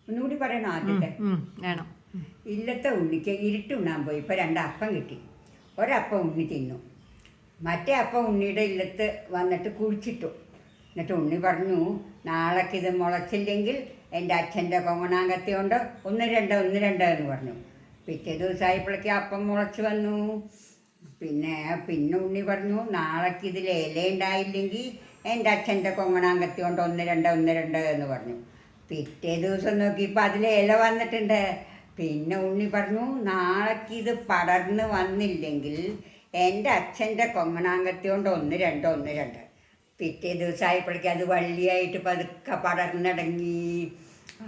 ഒന്നുകൂടി പറയണോ ആദ്യത്തെ? വേണം. ഇല്ലത്തെ ഉണ്ണിക്ക് ഇരുട്ടുണ്ണാൻ പോയി. ഇപ്പോൾ 2 അപ്പം കിട്ടി. ഒരപ്പം ഉണ്ണി തിന്നു. മറ്റേ അപ്പം ഉണ്ണിയുടെ ഇല്ലത്ത് വന്നിട്ട് കുഴിച്ചിട്ടു. എന്നിട്ട് ഉണ്ണി പറഞ്ഞു, നാളേക്ക് ഇത് മുളച്ചില്ലെങ്കിൽ എൻ്റെ അച്ഛൻ്റെ കൊങ്ങണാങ്കത്തി കൊണ്ട് 1 2 1 2 എന്ന് പറഞ്ഞു. പിറ്റേ ദിവസമായപ്പോഴേക്കും അപ്പം മുളച്ച് വന്നു. പിന്നെ ഉണ്ണി പറഞ്ഞു, നാളേക്ക് ഇതിൽ ഇല ഉണ്ടായില്ലെങ്കിൽ എൻ്റെ അച്ഛൻ്റെ കൊങ്ങണാങ്കത്തി കൊണ്ട് 1 2 1 2 എന്ന് പറഞ്ഞു. പിറ്റേ ദിവസം നോക്കിയപ്പോൾ അതിൽ ഇല വന്നിട്ടുണ്ട്. പിന്നെ ഉണ്ണി പറഞ്ഞു, നാളേക്ക് ഇത് പടർന്ന് വന്നില്ലെങ്കിൽ എൻ്റെ അച്ഛൻ്റെ കൊങ്ങണാങ്കത്തി കൊണ്ട് 1 2 1 2. പിറ്റേ ദിവസമായപ്പോഴേക്കും അത് വള്ളിയായിട്ട് പതുക്കെ പടർന്നടങ്ങി.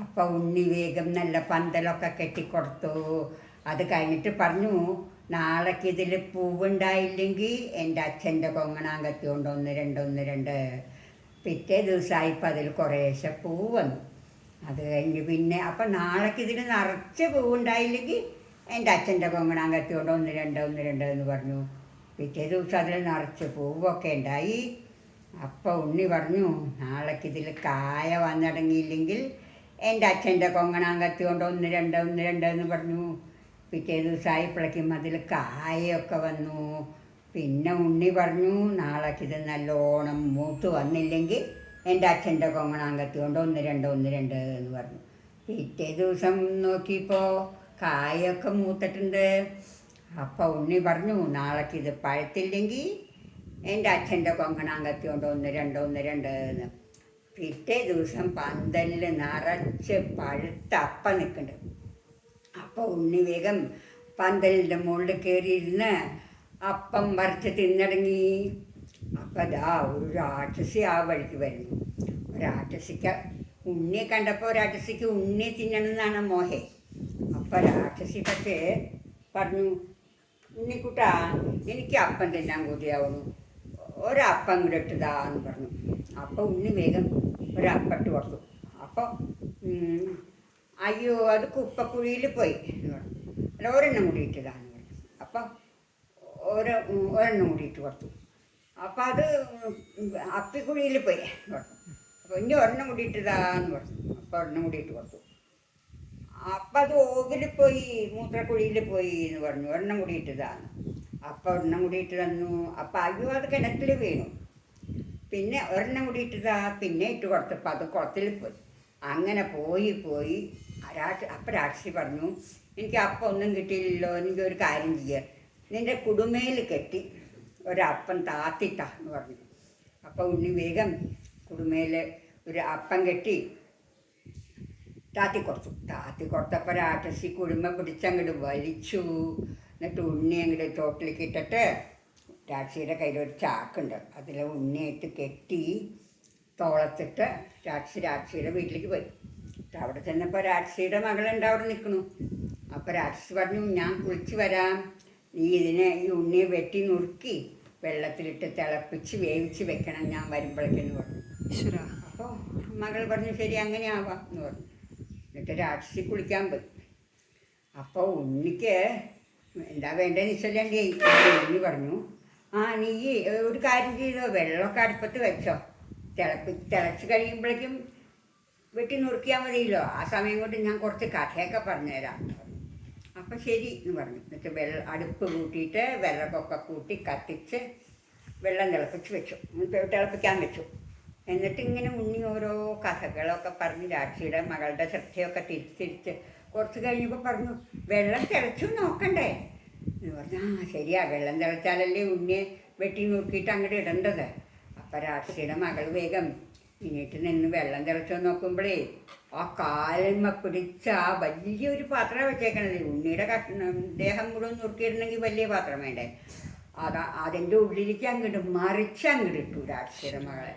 അപ്പം ഉണ്ണി വേഗം നല്ല പന്തലൊക്കെ കെട്ടിക്കൊടുത്തു. അത് കഴിഞ്ഞിട്ട് പറഞ്ഞു, നാളേക്ക് ഇതിൽ പൂവുണ്ടായില്ലെങ്കിൽ എൻ്റെ അച്ഛൻ്റെ കൊങ്ങണാങ്കത്തി കൊണ്ട് 1 2 1 2. പിറ്റേ ദിവസമായപ്പോൾ അതിൽ കുറേശ്ശെ പൂവ് വന്നു. അത് കഴിഞ്ഞ് പിന്നെ അപ്പം നാളേക്ക് ഇതിൽ നിറച്ച് പൂവുണ്ടായില്ലെങ്കിൽ എൻ്റെ അച്ഛൻ്റെ കൊങ്ങണാങ്കത്തി കൊണ്ട് 1 2 1 2 എന്ന് പറഞ്ഞു. പിറ്റേ ദിവസം അതിൽ നിറച്ച് പൂവൊക്കെ ഉണ്ടായി. അപ്പോൾ ഉണ്ണി പറഞ്ഞു, നാളേക്ക് ഇതിൽ കായ വന്നടങ്ങിയില്ലെങ്കിൽ എൻ്റെ അച്ഛൻ്റെ കൊങ്ങണാങ്കത്തി കൊണ്ട് 1 2 1 2 എന്ന് പറഞ്ഞു. പിറ്റേ ദിവസമായപ്പോഴേക്കും അതിൽ കായൊക്കെ വന്നു. പിന്നെ ഉണ്ണി പറഞ്ഞു, നാളേക്ക് ഇത് നല്ലോണം മൂത്ത് വന്നില്ലെങ്കിൽ എൻ്റെ അച്ഛൻ്റെ കൊങ്ങണാങ്കത്തി കൊണ്ട് 1 2 1 2 എന്ന് പറഞ്ഞു. പിറ്റേ ദിവസം നോക്കിയപ്പോൾ കായൊക്കെ മൂത്തിട്ടുണ്ട്. അപ്പോൾ ഉണ്ണി പറഞ്ഞു, നാളേക്ക് ഇത് പഴുത്തില്ലെങ്കിൽ എൻ്റെ അച്ഛൻ്റെ കൊങ്ങണാങ്കത്തി കൊണ്ട് 1 2 1 2 എന്ന്. പിറ്റേ ദിവസം പന്തലിൽ നിറച്ച് പഴുത്ത അപ്പം നിൽക്കുന്നുണ്ട്. അപ്പോൾ ഉണ്ണി വേഗം പന്തലിൻ്റെ മുകളിൽ കയറിയിരുന്ന് അപ്പം വരച്ച് തിന്നടങ്ങി. അപ്പം ദാ ഒരു രാക്ഷസി ആ വഴിക്ക് വരുന്നു. രാക്ഷസിക്ക് ഉണ്ണിയെ കണ്ടപ്പോൾ രാക്ഷസിക്ക് ഉണ്ണിയെ തിന്നണമെന്നാണ് മോഹേ. അപ്പം രാക്ഷസി പക്ഷേ പറഞ്ഞു, ഉണ്ണിക്കുട്ടാ, എനിക്ക് അപ്പം തിന്നാൻ കൊതിയാവുന്നു, ഒരപ്പം കൂടെ ഇട്ടതാന്ന് പറഞ്ഞു. അപ്പോൾ ഉണ്ണി വേഗം ഒരപ്പട്ട് കൊടുത്തു. അപ്പോൾ അയ്യോ, അത് കുപ്പക്കുഴിയിൽ പോയി എന്ന് പറഞ്ഞു. അല്ല, ഒരെണ്ണം കൂടി ഇട്ടതാന്ന് പറഞ്ഞു. അപ്പം ഒരെണ്ണം കൂടി ഇട്ട് കൊടുത്തു. അപ്പം അത് അപ്പിക്കുഴിയിൽ പോയി എന്ന് പറഞ്ഞു. അപ്പോൾ ഇനി ഒരെണ്ണം കൂടി ഇട്ടതാന്ന് പറഞ്ഞു. അപ്പോൾ ഒരെണ്ണം കൂടി ഇട്ട് കൊടുത്തു. അപ്പം അത് ഓവിൽ പോയി, മൂത്രക്കുഴിയിൽ പോയി എന്ന് പറഞ്ഞു. ഒരെണ്ണം കൂടി ഇട്ടതാന്ന്. അപ്പം ഒരെണ്ണം കൂടി ഇട്ട് തന്നു. അപ്പം അയ്യോ, അത് കിണറ്റിൽ വീണു. പിന്നെ ഒരെണ്ണം കൂടി ഇട്ടതാ. പിന്നെ ഇട്ട് കൊടുത്തപ്പോൾ അത് കുളത്തിൽ പോയി. അങ്ങനെ പോയി അപ്പം രാക്ഷസി പറഞ്ഞു, എനിക്ക് അപ്പം ഒന്നും കിട്ടിയില്ലല്ലോ, എനിക്കൊരു കാര്യം ചെയ്യുക, നിൻ്റെ കുടുമയിൽ കെട്ടി ഒരപ്പം താത്തിട്ടാ എന്ന് പറഞ്ഞു. അപ്പോൾ ഉണ്ണി വേഗം കുടുമയിൽ ഒരു അപ്പം കെട്ടി താത്തി കൊടുത്തപ്പോൾ രാക്ഷസി കുടുംബ പിടിച്ചങ്ങോട്ട് വലിച്ചു. എന്നിട്ട് ഉണ്ണി അങ്ങോട്ട് തോട്ടിലേക്ക് ഇട്ടിട്ട് രാക്ഷസിയുടെ കയ്യിൽ ഒരു ചാക്കുണ്ട്, അതിൽ ഉണ്ണിയായിട്ട് കെട്ടി തോളത്തിട്ട് രാക്ഷസിയുടെ വീട്ടിലേക്ക് പോയി. അവിടെ ചെന്നപ്പോൾ രാക്ഷസിയുടെ മകളുണ്ട് അവിടെ നിൽക്കണു. അപ്പോൾ രാക്ഷസി പറഞ്ഞു, ഞാൻ കുളിച്ച് വരാം, നീ ഈ ഉണ്ണിയെ വെട്ടി നുറുക്കി വെള്ളത്തിലിട്ട് തിളപ്പിച്ച് വേവിച്ച് വെക്കണം, ഞാൻ വരുമ്പോഴേക്കെന്ന് പറഞ്ഞു. അപ്പോൾ മകൾ പറഞ്ഞു, ശരി അങ്ങനെ ആവാം എന്ന് പറഞ്ഞു. എന്നിട്ട് രാക്ഷസി കുളിക്കാൻ പോയി. അപ്പോൾ ഉണ്ണിക്ക് എന്താ വേണ്ടതെന്ന് വെച്ചല്ലേ, ഉണ്ണി പറഞ്ഞു, നീ ഒരു കാര്യം ചെയ്തോ, വെള്ളമൊക്കെ അടുപ്പത്ത് വെച്ചോ, തിളച്ച് കഴിയുമ്പോഴേക്കും വെട്ടി നുറുക്കിയാൽ മതിയല്ലോ, ആ സമയം കൊണ്ട് ഞാൻ കുറച്ച് കഥയൊക്കെ പറഞ്ഞുതരാം എന്ന് പറഞ്ഞു. അപ്പം ശരി എന്ന് പറഞ്ഞു. എന്നിട്ട് അടുപ്പ് കൂട്ടിയിട്ട് വിറകൊക്കെ കൂട്ടി കത്തിച്ച് വെള്ളം തിളപ്പിക്കാൻ വെച്ചു. എന്നിട്ട് ഇങ്ങനെ ഉണ്ണി ഓരോ കഥകളൊക്കെ പറഞ്ഞ് രാക്ഷിയുടെ മകളുടെ ശ്രദ്ധയൊക്കെ തിരിച്ച് കുറച്ച് കഴിഞ്ഞപ്പോൾ പറഞ്ഞു, വെള്ളം തിളച്ചു നോക്കണ്ടേ എന്ന് പറഞ്ഞു. ശരിയാ, വെള്ളം തിളച്ചാലല്ലേ ഉണ്ണിയെ വെട്ടി നുറുക്കിയിട്ട് അങ്ങോട്ട് ഇടേണ്ടത്. അപ്പം രാക്ഷിയുടെ മകൾ വേഗം ഇനിയിട്ട് നിന്ന് വെള്ളം തിളച്ചു നോക്കുമ്പോഴേ ആ കാലന്മ പിടിച്ച ആ വലിയൊരു പാത്രം വെച്ചേക്കണത്. ഉണ്ണിയുടെ ദേഹം മുഴുവൻ നുറുക്കിയിടണമെങ്കിൽ വലിയ പാത്രം വേണ്ടേ, അതിൻ്റെ ഉള്ളിലേക്ക് അങ്ങോട്ട് ഇട്ടു രാക്ഷിയുടെ മകളെ.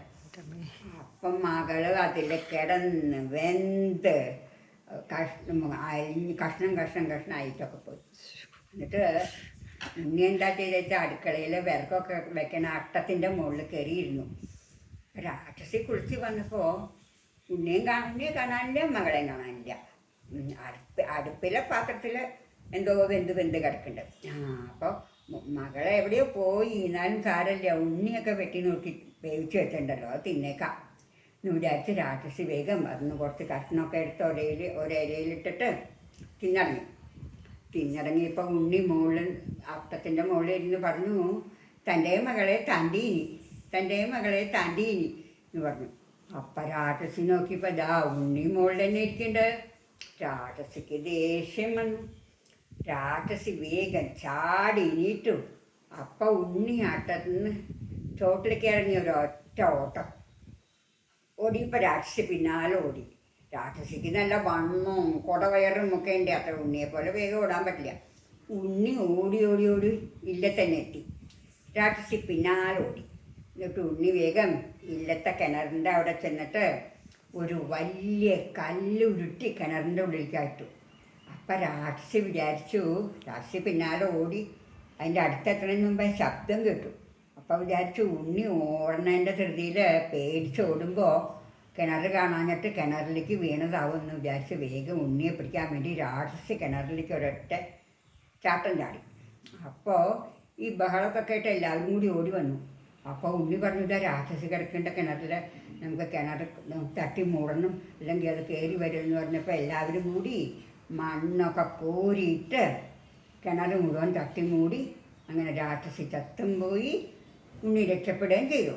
അപ്പം മകള് അതിൽ കിടന്ന് വെന്ത് കഷ്ണമായിട്ടൊക്കെ പോയി. എന്നിട്ട് ഉണ്ണി എന്താ ചെയ്തെച്ചാൽ അടുക്കളയിൽ വിറകൊക്കെ വെക്കണ അട്ടത്തിൻ്റെ മുകളിൽ കയറിയിരുന്നു. രാക്ഷസി കുളിച്ച് വന്നപ്പോൾ ഉണ്ണിയെ കാണാനില്ല, മകളെയും കാണാനില്ല. അടുപ്പിലെ പാത്രത്തിൽ എന്തോ വെന്ത് കിടക്കുന്നുണ്ട്. അപ്പോൾ മകളെ എവിടെയോ പോയി, എന്നാലും സാരമില്ല, ഉണ്ണിയൊക്കെ വെട്ടി നോക്കി വേവിച്ച് വെച്ചിട്ടുണ്ടല്ലോ, അത് തിന്നേക്കാം എന്ന് വിചാരിച്ച് രാക്ഷസി വേഗം വന്ന് കുറച്ച് കഷ്ണമൊക്കെ എടുത്ത് ഒരയിലിട്ടിട്ട് തിന്നിറങ്ങിയപ്പോൾ ഉണ്ണി മുകളിൽ അപ്പത്തിൻ്റെ മുകളിൽ ഇരുന്ന് പറഞ്ഞു, തൻ്റെ മകളെ താണ്ടീനി എന്ന് പറഞ്ഞു. അപ്പം രാക്ഷസി നോക്കിയപ്പോൾ ദാ ഉണ്ണി മുകളിൽ തന്നെ ഇരിക്കുന്നുണ്ട്. രാക്ഷസിക്ക് ദേഷ്യം വന്നു. രാക്ഷസി വേഗം ചാടി എണീറ്റു. അപ്പം ഉണ്ണി ആട്ടത്തിന് ചോട്ടിലേക്ക് ഇറങ്ങി ഒരൊറ്റ ഓട്ടം ഓടിയപ്പോൾ രാക്ഷസി പിന്നാലെ ഓടി. രാക്ഷസിക്ക് നല്ല വണ്ണവും കുടവയറും ഒക്കെ ഉണ്ട്. അത്ര ഉണ്ണിയെ പോലെ വേഗം ഓടാൻ പറ്റില്ല. ഉണ്ണി ഓടി ഇല്ലത്തന്നെ എത്തി. രാക്ഷസി പിന്നാലെ ഓടി. എന്നിട്ട് ഉണ്ണി വേഗം ഇല്ലത്തെ കിണറിൻ്റെ അവിടെ ചെന്നിട്ട് ഒരു വലിയ കല്ല് ഉരുട്ടി കിണറിൻ്റെ ഉള്ളിലേക്ക് ഇട്ടു. അപ്പം രാക്ഷസി പിന്നാലെ ഓടി. അതിൻ്റെ അടുത്തെത്തുന്നതിന് മുമ്പേ ശബ്ദം കേട്ടു. അപ്പം വിചാരിച്ചു ഉണ്ണി ഓടണതിൻ്റെ ധൃതിയിൽ പേടിച്ചോടുമ്പോൾ കിണർ കാണാഞ്ഞിട്ട് കിണറിലേക്ക് വീണതാവുമെന്ന് വിചാരിച്ച് വേഗം ഉണ്ണിയെ പിടിക്കാൻ വേണ്ടി രാക്ഷസി കിണറിലേക്ക് ഒരൊറ്റ ചാട്ടം ചാടി. അപ്പോൾ ഈ ബഹളമൊക്കെ കേട്ട് എല്ലാവരും കൂടി ഓടി വന്നു. അപ്പോൾ ഉണ്ണി പറഞ്ഞു, ഇതാ രാക്ഷസി കിടക്കേണ്ട കിണറിൽ നമുക്ക് കിണർ തട്ടി മൂടണം, അല്ലെങ്കിൽ അത് കയറി വരുമെന്ന് പറഞ്ഞപ്പോൾ എല്ലാവരും കൂടി മണ്ണൊക്കെ കോരിയിട്ട് കിണർ മുഴുവൻ തട്ടി മൂടി. അങ്ങനെ രാക്ഷസി ചത്തും പോയി, ഉണ്ണി രക്ഷപ്പെടുകയും ചെയ്തു.